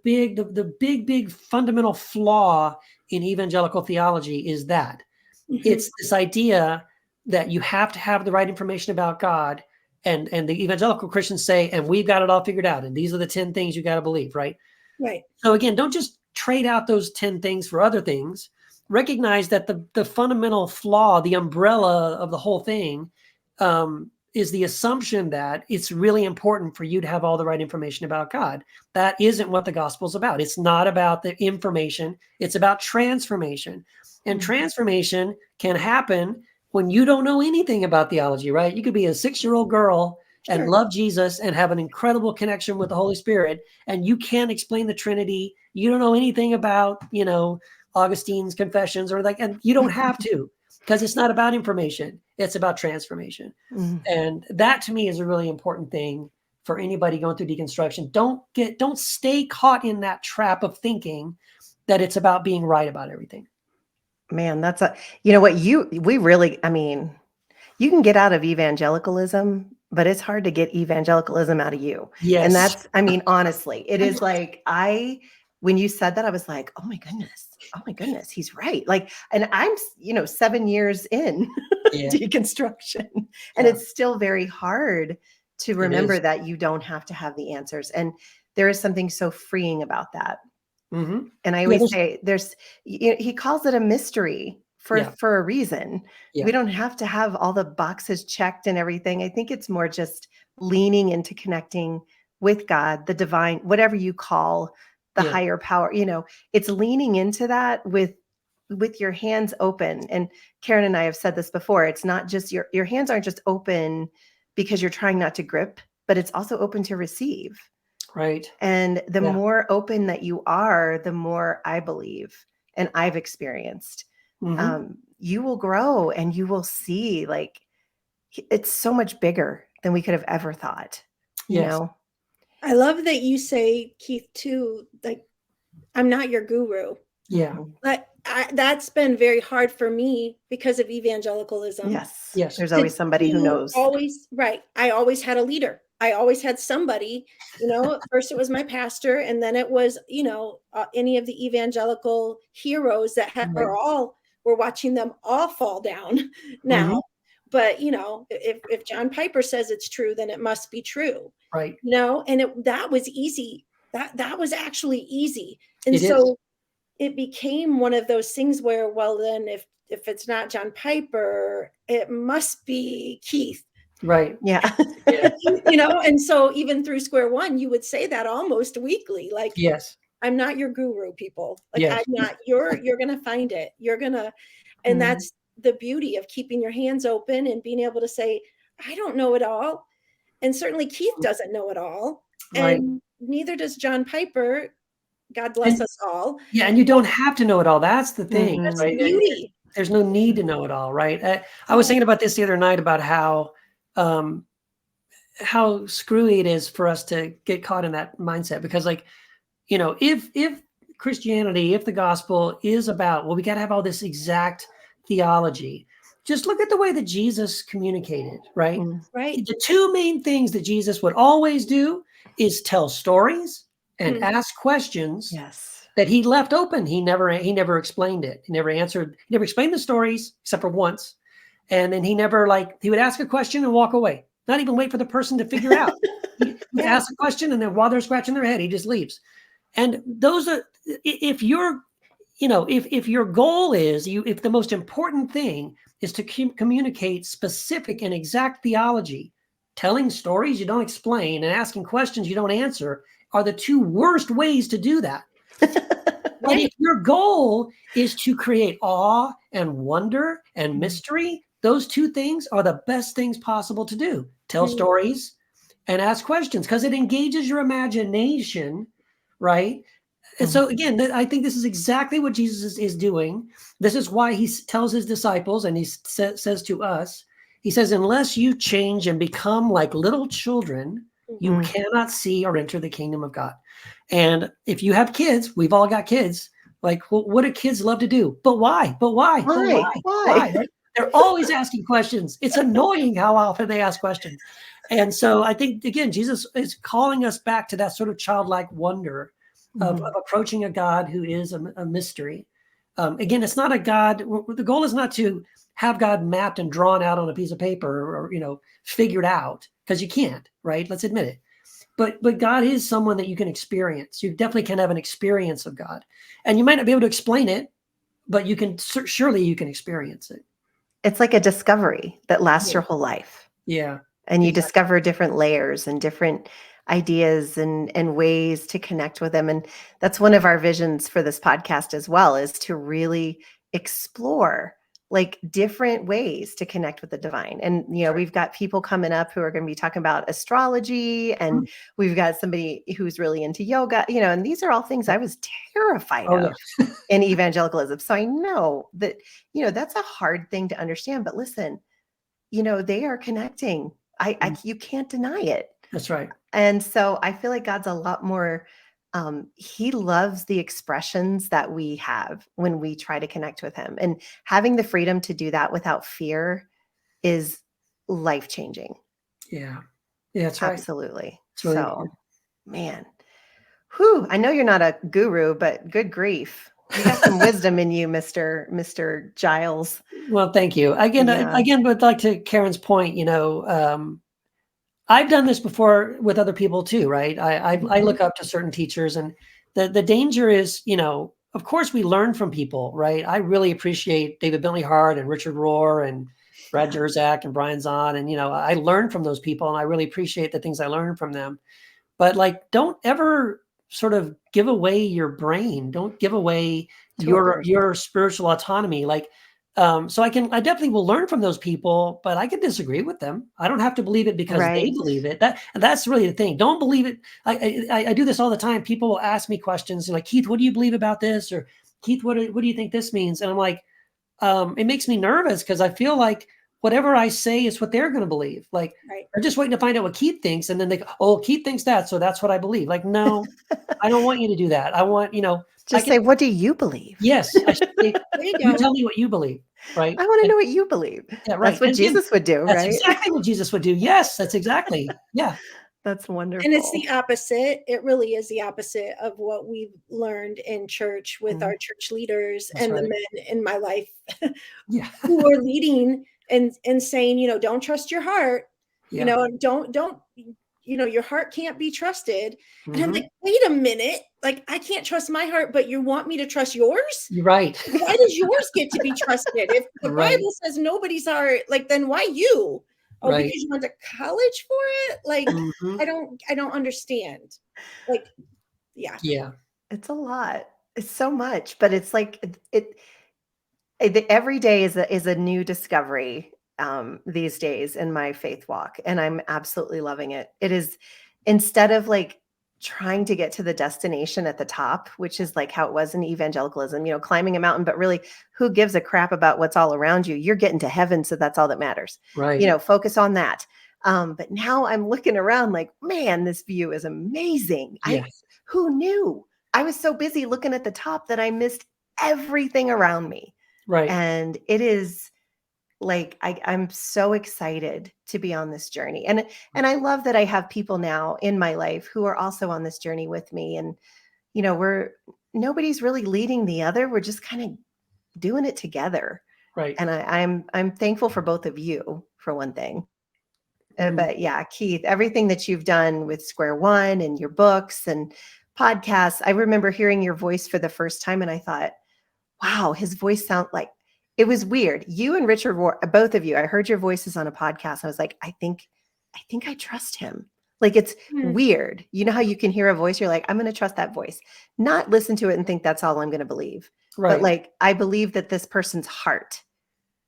big fundamental flaw in evangelical theology is that it's this idea that you have to have the right information about God, and the evangelical Christians say, and we've got it all figured out, and these are the 10 things you got to believe, right? Right. So again, don't just trade out those 10 things for other things. Recognize that the fundamental flaw, the umbrella of the whole thing, is the assumption that it's really important for you to have all the right information about God. That isn't what the gospel is about. It's not about the information. It's about transformation. And transformation can happen when you don't know anything about theology, right? You could be a 6-year-old girl and love Jesus and have an incredible connection with the Holy Spirit, and you can't explain the Trinity. You don't know anything about, Augustine's Confessions or and you don't have to, because it's not about information. It's about transformation. And that to me is a really important thing for anybody going through deconstruction. Don't stay caught in that trap of thinking that it's about being right about everything. Man, that's you can get out of evangelicalism, but it's hard to get evangelicalism out of you. Yes. And that's, honestly, it is like, when you said that, I was like, oh my goodness, he's right. And I'm, 7 years in deconstruction, and it's still very hard to remember that you don't have to have the answers. And there is something so freeing about that. And I always say he calls it a mystery for a reason. We don't have to have all the boxes checked and everything. I think it's more just leaning into connecting with God, the divine, whatever you call the higher power, it's leaning into that with with your hands open, and Karen and I have said this before, it's not just your hands aren't just open because you're trying not to grip, but it's also open to receive. Right. And the more open that you are, the more, I believe, and I've experienced, you will grow and you will see, like, it's so much bigger than we could have ever thought, you know? I love that you say, Keith, too, like, I'm not your guru. Yeah. But that's been very hard for me because of evangelicalism. Yes. Yes. There's always somebody who knows. Right. I always had a leader. I always had somebody, first it was my pastor, and then it was, any of the evangelical heroes that we're watching them all fall down now. But, if John Piper says it's true, then it must be true. Right. And that was easy. That was actually easy. And it became one of those things where, well, then if it's not John Piper, it must be Keith. Right. Yeah. And so even through Square One, you would say that almost weekly, like, yes, I'm not your guru, people. Like, I'm not, you're going to find it. You're going to, and that's the beauty of keeping your hands open and being able to say, I don't know it all. And certainly Keith doesn't know it all. Right. And neither does John Piper. God bless us all. Yeah. And you don't have to know it all. That's the thing. That's right? the beauty. There's no need to know it all. Right. I was thinking about this the other night about how screwy it is for us to get caught in that mindset, because, like, if Christianity, if the gospel is about, well, we got to have all this exact theology, just look at the way that Jesus communicated, right? Right. The two main things that Jesus would always do is tell stories and ask questions that he left open. He never explained it. He never explained the stories except for once. And then he would ask a question and walk away, not even wait for the person to figure out. He would ask a question, and then while they're scratching their head, he just leaves. And those are, if your goal is, if the most important thing is to communicate specific and exact theology, telling stories you don't explain and asking questions you don't answer are the two worst ways to do that. But if your goal is to create awe and wonder and mystery, those two things are the best things possible to do. Tell stories and ask questions, because it engages your imagination, right? And so again, I think this is exactly what Jesus is doing. This is why he tells his disciples, and he says to us, he says, unless you change and become like little children, you cannot see or enter the kingdom of God. And if you have kids, we've all got kids, like, well, what do kids love to do? But why? But why? Why? Right? They're always asking questions. It's annoying how often they ask questions. And so I think, again, Jesus is calling us back to that sort of childlike wonder of approaching a God who is a mystery. Again, it's not a God. The goal is not to have God mapped and drawn out on a piece of paper or figured out, because you can't, right? Let's admit it. But God is someone that you can experience. You definitely can have an experience of God, and you might not be able to explain it, but surely you can experience it. It's like a discovery that lasts your whole life. Yeah. And you discover different layers and different ideas and ways to connect with them. And that's one of our visions for this podcast as well, is to really explore like different ways to connect with the divine. And, we've got people coming up who are going to be talking about astrology, and we've got somebody who's really into yoga, and these are all things I was terrified of in evangelicalism. So I know that, that's a hard thing to understand, but listen, they are connecting. You can't deny it. That's right. And so I feel like God's a lot more, he loves the expressions that we have when we try to connect with him, and having the freedom to do that without fear is life-changing. Yeah. Yeah, that's right. Absolutely. Really so important. Man, I know you're not a guru, but good grief. You got some wisdom in you, Mr. Giles. Well, thank you. Again, but like to Karen's point, I've done this before with other people too, right? I look up to certain teachers, and the danger is, of course we learn from people, right? I really appreciate David Bentley Hart and Richard Rohr and Brad Jerzak and Brian Zahn. And, I learn from those people, and I really appreciate the things I learned from them. But like, don't ever sort of give away your brain. Don't give away Totally. your spiritual autonomy. Like, so I definitely will learn from those people, but I can disagree with them. I don't have to believe it because they Right. believe it. That's really the thing. Don't believe it. I do this all the time. People will ask me questions like, Keith, what do you believe about this? Or Keith, what do you think this means? And I'm like, it makes me nervous because I feel like whatever I say is what they're going to believe. Like, Right. they're just waiting to find out what Keith thinks. And then they go, oh, Keith thinks that. So that's what I believe. Like, no, I don't want you to do that. I want, Just say, what do you believe? yes, I should say, There you you go. tell me what you believe. Right. I want to know what you believe. Yeah, right. That's what And again, Jesus would do, that's right? exactly what Jesus would do. Yes, that's exactly. Yeah. That's wonderful. And it's the opposite. It really is the opposite of what we've learned in church with our church leaders That's and right. the men in my life Yeah. who are leading and saying, don't trust your heart, Yeah. don't, your heart can't be trusted. And I'm Mhm. like, wait a minute, like I can't trust my heart, but you want me to trust yours? You're right. Why does yours get to be trusted? If the Right. Bible says nobody's heart, like then why you? Oh, Right. because you went to college for it? Like Mhm. I don't understand. Like, yeah. Yeah. It's a lot. It's so much, but it's like every day is a new discovery these days in my faith walk, and I'm absolutely loving it. It is, instead of like trying to get to the destination at the top, which is like how it was in evangelicalism, climbing a mountain, but really who gives a crap about what's all around you? You're getting to heaven, so that's all that matters. Right. Focus on that. But now I'm looking around like, man, this view is amazing. Yes. Who knew? I was so busy looking at the top that I missed everything around me. Right. And it is like, I'm so excited to be on this journey. And I love that I have people now in my life who are also on this journey with me. And, nobody's really leading the other. We're just kind of doing it together. Right. And I'm thankful for both of you, for one thing. Mhm. But yeah, Keith, everything that you've done with Square One and your books and podcasts, I remember hearing your voice for the first time and I thought, wow, his voice sounds like, it was weird. You and Richard, both of you, I heard your voices on a podcast. I was like, I think I trust him. Like, it's weird. You know how you can hear a voice, you're like, I'm going to trust that voice, not listen to it and think that's all I'm going to believe. Right. But like, I believe that this person's heart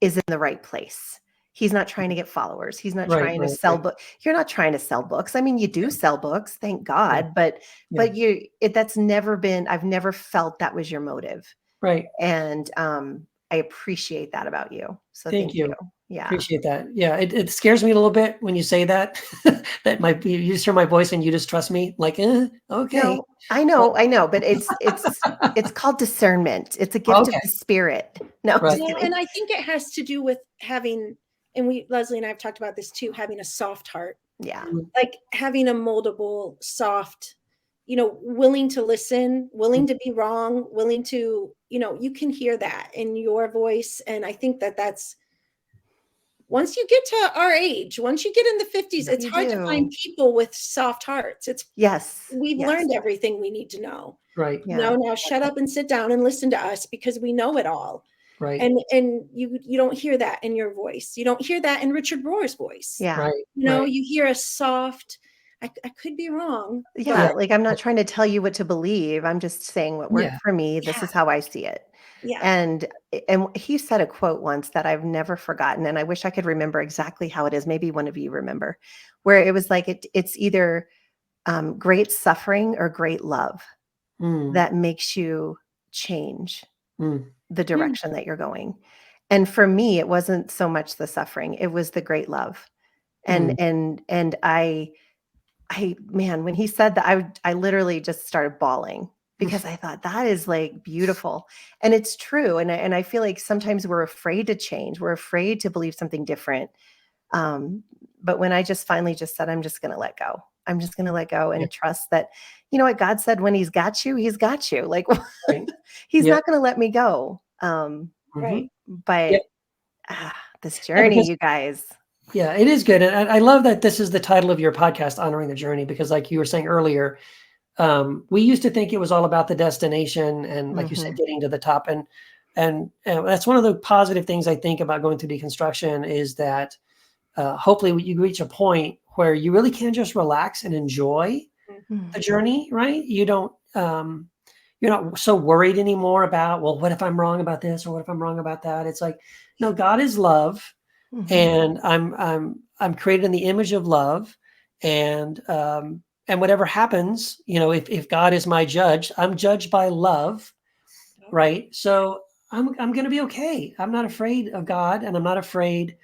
is in the right place. He's not trying to get followers. He's not trying to sell books. You're not trying to sell books. I mean, you do sell books, thank God, but that's never been, I've never felt that was your motive. Right. And I appreciate that about you. So thank you. Yeah. Appreciate that. Yeah. It scares me a little bit when you say that, that you just hear my voice and you just trust me. Like, okay. No, I know, but it's called discernment. It's a gift of the Spirit. No, Right. And I think it has to do with having, and Leslie and I have talked about this too, having a soft heart. Yeah. Like having a moldable, soft, willing to listen, willing to be wrong, willing to, you can hear that in your voice. And I think that's, once you get to our age, once you get in the 50s, it's hard to find people with soft hearts. We've learned everything we need to know. Right. Yeah. Now shut up and sit down and listen to us because we know it all. Right. And you don't hear that in your voice. You don't hear that in Richard Rohr's voice. Yeah. Right. You hear a soft, I could be wrong. Yeah. Like, I'm not trying to tell you what to believe. I'm just saying what worked for me. This is how I see it. Yeah. And he said a quote once that I've never forgotten. And I wish I could remember exactly how it is. Maybe one of you remember, where it was like, it's either great suffering or great love that makes you change the direction that you're going. And for me, it wasn't so much the suffering, it was the great love. And I man, when he said that, I literally just started bawling because I thought that is like beautiful. And it's true. And I feel like sometimes we're afraid to change. We're afraid to believe something different. But when I just finally just said, I'm just going to let go. I'm just going to let go and trust that, what God said, when he's got you, he's got you. Like, he's not going to let me go. Right. But this journey, you guys. Yeah, it is good. And I love that this is the title of your podcast, Honoring the Journey, because like you were saying earlier, we used to think it was all about the destination and like you said, getting to the top. And that's one of the positive things I think about going through deconstruction is that hopefully you reach a point where you really can just relax and enjoy the journey, right? You don't, you're not so worried anymore about, well, what if I'm wrong about this or what if I'm wrong about that? It's like, no, God is love, and I'm created in the image of love, and whatever happens, if God is my judge, I'm judged by love, right? So I'm going to be okay. I'm not afraid of God, and I'm not afraid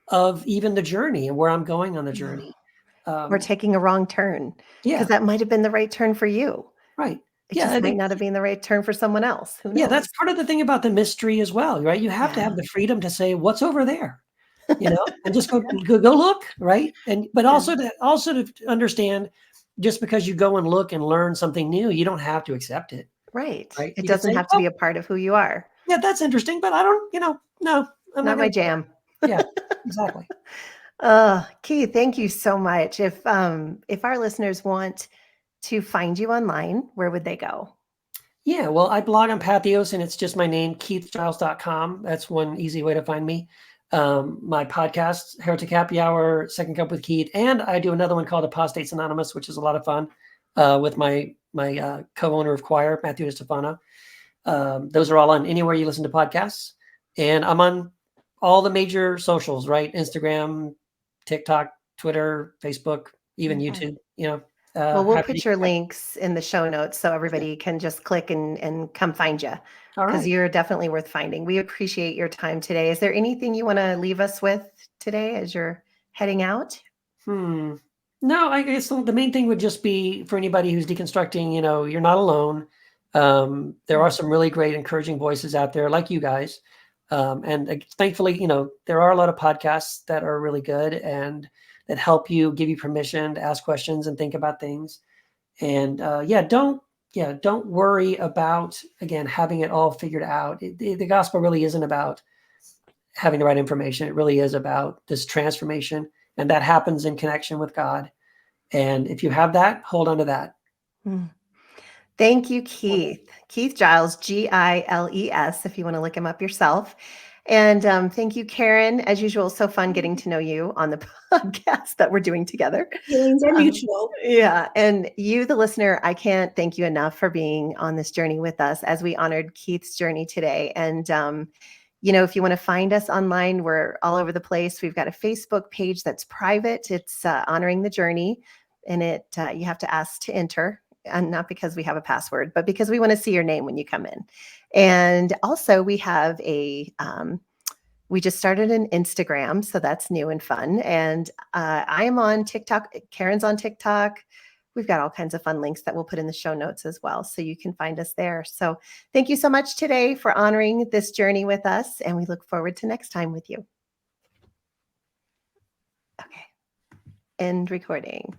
of even the journey and where I'm going on the journey. Or taking a wrong turn, Yeah, because that might have been the right turn for you. right. It Yeah, just I might think, not have been the right turn for someone else. Who yeah, knows? that's part of the thing about the mystery as well, right? You have to have the freedom to say, what's over there, and just go look, right? But also to understand, just because you go and look and learn something new, you don't have to accept it, Right. right? It You could doesn't say, have to oh, be a part of who you are. yeah, that's interesting, but I don't, no, I'm not Not my going to. jam. Yeah, exactly. Keith, thank you so much. If our listeners want to find you online, where would they go? Yeah, well, I blog on Patheos, and it's just my name, keithgiles.com. That's one easy way to find me. My podcast, Heretic Happy Hour, Second Cup with Keith, and I do another one called Apostates Anonymous, which is a lot of fun, with my co-owner of Quoir, Matthew DeStefano. Those are all on anywhere you listen to podcasts, and I'm on all the major socials, right? Instagram, TikTok, Twitter, Facebook, even YouTube. Well, we'll Happy put to your connect. links in the show notes so everybody can just click and come find you, All because right. you're definitely worth finding. We appreciate your time today. Is there anything you want to leave us with today as you're heading out? No, I guess the main thing would just be for anybody who's deconstructing, you're not alone. There are some really great, encouraging voices out there like you guys. And thankfully, there are a lot of podcasts that are really good and that help you, give you permission to ask questions and think about things. And don't worry about, again, having it all figured out. The gospel really isn't about having the right information. It really is about this transformation, and that happens in connection with God. And if you have that, hold on to that. Thank you, Keith. Keith Giles, Giles, if you want to look him up yourself. And thank you, Karen. As usual, so fun getting to know you on the podcast that we're doing together. Feelings are mutual. Yeah. And you, the listener, I can't thank you enough for being on this journey with us as we honored Keith's journey today. And, if you want to find us online, we're all over the place. We've got a Facebook page that's private. It's Honoring the Journey. And you have to ask to enter. And not because we have a password, but because we want to see your name when you come in. And also we have we just started an Instagram, so that's new and fun. And I am on TikTok. Karen's on TikTok. We've got all kinds of fun links that we'll put in the show notes as well, so you can find us there. So thank you so much today for honoring this journey with us, and we look forward to next time with you. Okay. End recording.